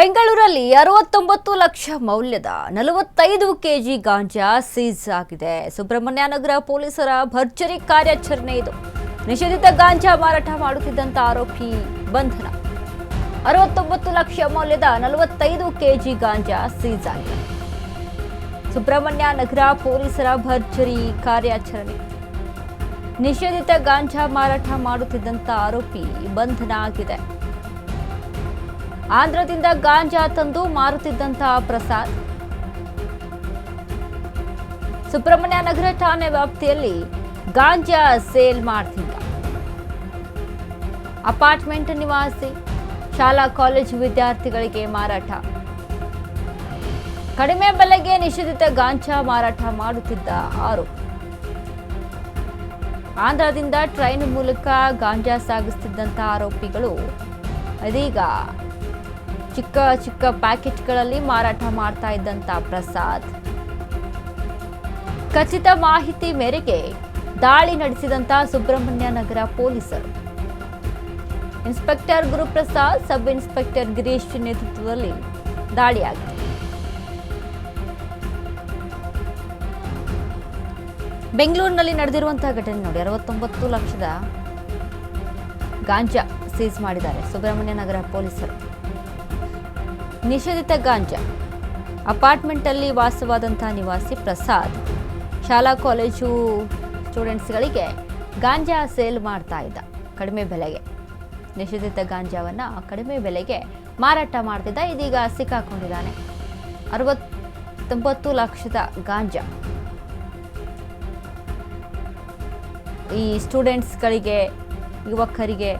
ಬೆಂಗಳೂರಲ್ಲಿ 69 ಲಕ್ಷ ಮೌಲ್ಯದ 45 ಕೆಜಿ ಗಾಂಜಾ ಸೀಸ್ ಆಗಿದೆ. ಸುಬ್ರಹ್ಮಣ್ಯ ನಗರ ಪೊಲೀಸರ ಭರ್ಜರಿ ಕಾರ್ಯಾಚರಣೆ ಇದು. ನಿಷೇಧಿತ ಗಾಂಜಾ ಮಾರಾಟ ಮಾಡುತ್ತಿದ್ದಂತ ಆರೋಪಿ ಬಂಧನ. 69 ಲಕ್ಷ ಮೌಲ್ಯದ 45 ಕೆಜಿ ಗಾಂಜಾ ಸೀಸ್ ಆಗಿದೆ. ಸುಬ್ರಹ್ಮಣ್ಯ ನಗರ ಪೊಲೀಸರ ಭರ್ಜರಿ ಕಾರ್ಯಾಚರಣೆ. ನಿಷೇಧಿತ ಗಾಂಜಾ ಮಾರಾಟ ಮಾಡುತ್ತಿದ್ದಂತ ಆರೋಪಿ ಬಂಧನ ಆಗಿದೆ. ಆಂಧ್ರದಿಂದ ಗಾಂಜಾ ತಂದು ಮಾರುತ್ತಿದ್ದಂತಹ ಪ್ರಸಾದ್ ಸುಬ್ರಹ್ಮಣ್ಯ ನಗರ ಠಾಣೆ ವ್ಯಾಪ್ತಿಯಲ್ಲಿ ಗಾಂಜಾ ಸೇಲ್ ಮಾಡ್ತಿದ್ದ. ಅಪಾರ್ಟ್ಮೆಂಟ್ ನಿವಾಸಿ, ಶಾಲಾ ಕಾಲೇಜು ವಿದ್ಯಾರ್ಥಿಗಳಿಗೆ ಮಾರಾಟ. ಕಡಿಮೆ ಬೆಲೆಗೆ ನಿಷೇಧಿತ ಗಾಂಜಾ ಮಾರಾಟ ಮಾಡುತ್ತಿದ್ದ ಆರೋಪಿ. ಆಂಧ್ರದಿಂದ ಟ್ರೈನ್ ಮೂಲಕ ಗಾಂಜಾ ಸಾಗಿಸುತ್ತಿದ್ದಂತ ಆರೋಪಿಗಳು ಇದೀಗ ಚಿಕ್ಕ ಚಿಕ್ಕ ಪ್ಯಾಕೆಟ್ಗಳಲ್ಲಿ ಮಾರಾಟ ಮಾಡ್ತಾ ಇದ್ದಂತ ಪ್ರಸಾದ್. ಖಚಿತ ಮಾಹಿತಿ ಮೇರೆಗೆ ದಾಳಿ ನಡೆಸಿದಂತ ಸುಬ್ರಹ್ಮಣ್ಯ ನಗರ ಪೊಲೀಸರು. Inspector Guruprasad, sub inspector Girish ನೇತೃತ್ವದಲ್ಲಿ ದಾಳಿಯಾಗಿದೆ. ಬೆಂಗಳೂರಿನಲ್ಲಿ ನಡೆದಿರುವಂತಹ ಘಟನೆ ನೋಡಿ. 69 ಲಕ್ಷದ ಗಾಂಜಾ ಸೀಸ್ ಮಾಡಿದ್ದಾರೆ ಸುಬ್ರಹ್ಮಣ್ಯ ನಗರ ಪೊಲೀಸರು. ನಿಷೇಧಿತ ಗಾಂಜಾ. ಅಪಾರ್ಟ್ಮೆಂಟ್ ಅಲ್ಲಿ ವಾಸವಾದಂತಹ ನಿವಾಸಿ ಪ್ರಸಾದ್ ಶಾಲಾ ಕಾಲೇಜು ಸ್ಟೂಡೆಂಟ್ಸ್ಗಳಿಗೆ ಗಾಂಜಾ ಸೇಲ್ ಮಾಡ್ತಾ ಇದ್ದ ಕಡಿಮೆ ಬೆಲೆಗೆ. ನಿಷೇಧಿತ ಗಾಂಜಾವನ್ನ ಕಡಿಮೆ ಬೆಲೆಗೆ ಮಾರಾಟ ಮಾಡ್ತಿದ್ದ. ಇದೀಗ ಸಿಕ್ಕಾಕೊಂಡಿದ್ದಾನೆ. 69 ಲಕ್ಷದ ಗಾಂಜಾ ಈ ಸ್ಟೂಡೆಂಟ್ಸ್ಗಳಿಗೆ, ಯುವಕರಿಗೆ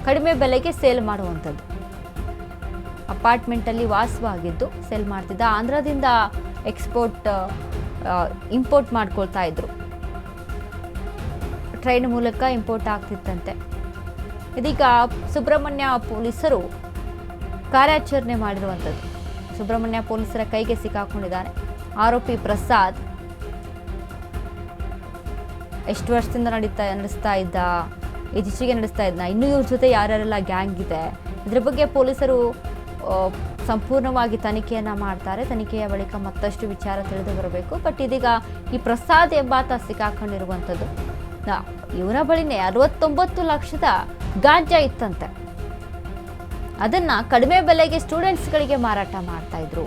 ಕಡಿಮೆ ಬೆಲೆಗೆ ಸೇಲ್ ಮಾಡುವಂಥದ್ದು. ಅಪಾರ್ಟ್ಮೆಂಟಲ್ಲಿ ವಾಸವಾಗಿದ್ದು ಸೇಲ್ ಮಾಡ್ತಿದ್ದ. ಆಂಧ್ರದಿಂದ ಇಂಪೋರ್ಟ್ ಮಾಡ್ಕೊಳ್ತಾ ಇದ್ರು. ಟ್ರೈನ್ ಮೂಲಕ ಇಂಪೋರ್ಟ್ ಆಗ್ತಿತ್ತಂತೆ. ಇದೀಗ ಸುಬ್ರಹ್ಮಣ್ಯ ಪೊಲೀಸರು ಕಾರ್ಯಾಚರಣೆ ಮಾಡಿರುವಂಥದ್ದು. ಸುಬ್ರಹ್ಮಣ್ಯ ಪೊಲೀಸರ ಕೈಗೆ ಸಿಕ್ಕಾಕೊಂಡಿದ್ದಾನೆ ಆರೋಪಿ ಪ್ರಸಾದ್. ಎಷ್ಟು ವರ್ಷದಿಂದ ನಡೆಸ್ತಾ ಇದ್ದ, ಇತ್ತೀಚೆಗೆ ನಡೆಸ್ತಾ ಇದ್ದ, ಇನ್ನೂ ಇವ್ರ ಜೊತೆ ಯಾರ್ಯಾರೆಲ್ಲ ಗ್ಯಾಂಗ್ ಇದೆ, ಇದ್ರ ಬಗ್ಗೆ ಪೊಲೀಸರು ಸಂಪೂರ್ಣವಾಗಿ ತನಿಖೆಯನ್ನ ಮಾಡ್ತಾರೆ. ತನಿಖೆಯ ಬಳಿಕ ಮತ್ತಷ್ಟು ವಿಚಾರ ತಿಳಿದು ಬರಬೇಕು. ಬಟ್ ಇದೀಗ ಈ ಪ್ರಸಾದ್ ಎಂಬಾತ ಸಿಕ್ಕಾಕೊಂಡಿರುವಂಥದ್ದು. ಇವರ ಬಳಿನೇ 69 ಲಕ್ಷದ ಗಾಂಜಾ ಇತ್ತಂತೆ. ಅದನ್ನ ಕಡಿಮೆ ಬೆಲೆಗೆ ಸ್ಟೂಡೆಂಟ್ಸ್ಗಳಿಗೆ ಮಾರಾಟ ಮಾಡ್ತಾ ಇದ್ರು.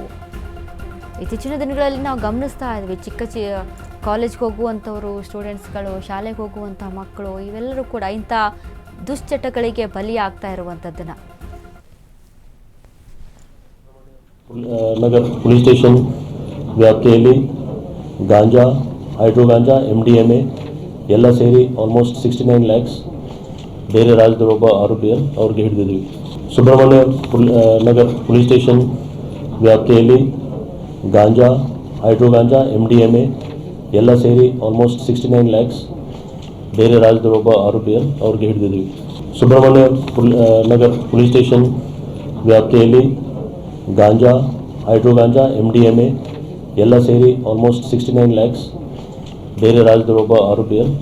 ಇತ್ತೀಚಿನ ದಿನಗಳಲ್ಲಿ ನಾವು ಗಮನಿಸ್ತಾ ಇದ್ವಿ, ಚಿಕ್ಕ ಕಾಲೇಜ್ಗೆ ಹೋಗುವಂಥವ್ರು, ಸ್ಟೂಡೆಂಟ್ಸ್ಗಳು, ಶಾಲೆಗೆ ಹೋಗುವಂಥ ಮಕ್ಕಳು, ಇವೆಲ್ಲರೂ ಕೂಡ ಇಂಥ ದುಶ್ಚಟಗಳಿಗೆ ಬಲಿಯಾಗ್ತಾ ಇರುವಂಥದ್ದನ್ನ. ನಗರ ಪೊಲೀಸ್ ಸ್ಟೇಷನ್ ವ್ಯಾಪ್ತಿಯಲ್ಲಿ ಗಾಂಜಾ, ಹೈಡ್ರೋ ಗಾಂಜಾ, MDMA ಎಲ್ಲ ಸೇರಿ ಆಲ್ಮೋಸ್ಟ್ 69 ಲ್ಯಾಕ್ಸ್ ಬೇರೆ ರಾಜ್ಯದ ಒಬ್ಬ ಅವ್ರಿಗೆ ಹಿಡಿದಿದ್ವಿ. ಸುಬ್ರಹ್ಮಣ್ಯ ನಗರ ಪೊಲೀಸ್ ಸ್ಟೇಷನ್ ವ್ಯಾಪ್ತಿಯಲ್ಲಿ ಗಾಂಜಾ, ಹೈಡ್ರೋ ಗಾಂಜಾ, MDMA ಎಲ್ಲ ಸೇರಿ ಆಲ್ಮೋಸ್ಟ್ 69 ಲ್ಯಾಕ್ಸ್ ಬೇರೆ ರಾಜ್ಯದ ಒಬ್ಬ ಅವ್ರಿಗೆ ಹಿಡಿದಿದ್ವಿ. ಸುಬ್ರಹ್ಮಣ್ಯ ನಗರ ಪೊಲೀಸ್ ಸ್ಟೇಷನ್ ವ್ಯಾಪ್ತಿಯಲ್ಲಿ ಗಾಂಜಾ, ಹೈಡ್ರೋ ಗಾಂಜಾ, MDMA ಎಲ್ಲ ಸೇರಿ ಆಲ್ಮೋಸ್ಟ್ 69 ಲ್ಯಾಕ್ಸ್ ಬೇರೆ ರಾಜ್ಯದ ಒಬ್ಬ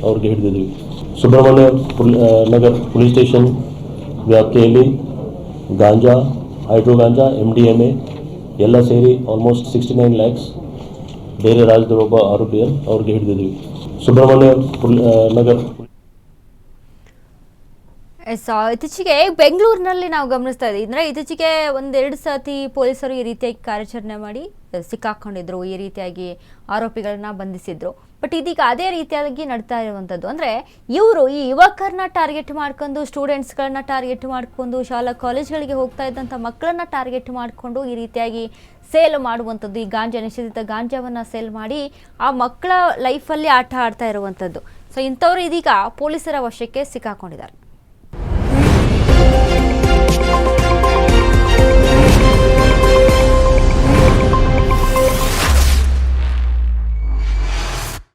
ಅವ್ರಿಗೆ ಹಿಡಿದಿದ್ವಿ. ಸುಬ್ರಹ್ಮಣ್ಯ ನಗರ ಪೊಲೀಸ್ ಸ್ಟೇಷನ್ ವ್ಯಾಪ್ತಿಯಲ್ಲಿ ಗಾಂಜಾ, ಹೈಡ್ರೋ ಗಾಂಜಾ, MDMA ಎಲ್ಲ ಸೇರಿ ಆಲ್ಮೋಸ್ಟ್ 69 ಲ್ಯಾಕ್ಸ್ ಬೇರೆ ರಾಜ್ಯದ ಒಬ್ಬ ಅವ್ರಿಗೆ ಹಿಡಿದಿದ್ವಿ. ಸುಬ್ರಹ್ಮಣ್ಯ ನಗರ ಇತ್ತೀಚೆಗೆ ಬೆಂಗಳೂರಿನಲ್ಲಿ ನಾವು ಗಮನಿಸ್ತಾ ಇದ್ದೀವಿ. ಅಂದರೆ ಇತ್ತೀಚೆಗೆ 1-2 ಸತಿ ಪೊಲೀಸರು ಈ ರೀತಿಯಾಗಿ ಕಾರ್ಯಾಚರಣೆ ಮಾಡಿ ಸಿಕ್ಕಾಕೊಂಡಿದ್ರು, ಈ ರೀತಿಯಾಗಿ ಆರೋಪಿಗಳನ್ನ ಬಂಧಿಸಿದ್ರು. ಬಟ್ ಇದೀಗ ಅದೇ ರೀತಿಯಾಗಿ ನಡ್ತಾ ಇರುವಂಥದ್ದು. ಅಂದರೆ ಇವರು ಈ ಯುವಕರನ್ನ ಟಾರ್ಗೆಟ್ ಮಾಡ್ಕೊಂಡು, ಸ್ಟೂಡೆಂಟ್ಸ್ಗಳನ್ನ ಟಾರ್ಗೆಟ್ ಮಾಡ್ಕೊಂಡು, ಶಾಲಾ ಕಾಲೇಜ್ಗಳಿಗೆ ಹೋಗ್ತಾ ಇದ್ದಂಥ ಮಕ್ಕಳನ್ನ ಟಾರ್ಗೆಟ್ ಮಾಡಿಕೊಂಡು ಈ ರೀತಿಯಾಗಿ ಸೇಲ್ ಮಾಡುವಂಥದ್ದು. ಈ ಗಾಂಜಾ, ನಿಷೇಧಿತ ಗಾಂಜಾವನ್ನು ಸೇಲ್ ಮಾಡಿ ಆ ಮಕ್ಕಳ ಲೈಫಲ್ಲಿ ಆಟ ಆಡ್ತಾ ಇರುವಂಥದ್ದು. ಸೊ ಇಂಥವ್ರು ಇದೀಗ ಪೊಲೀಸರ ವಶಕ್ಕೆ ಸಿಕ್ಕಾಕೊಂಡಿದ್ದಾರೆ.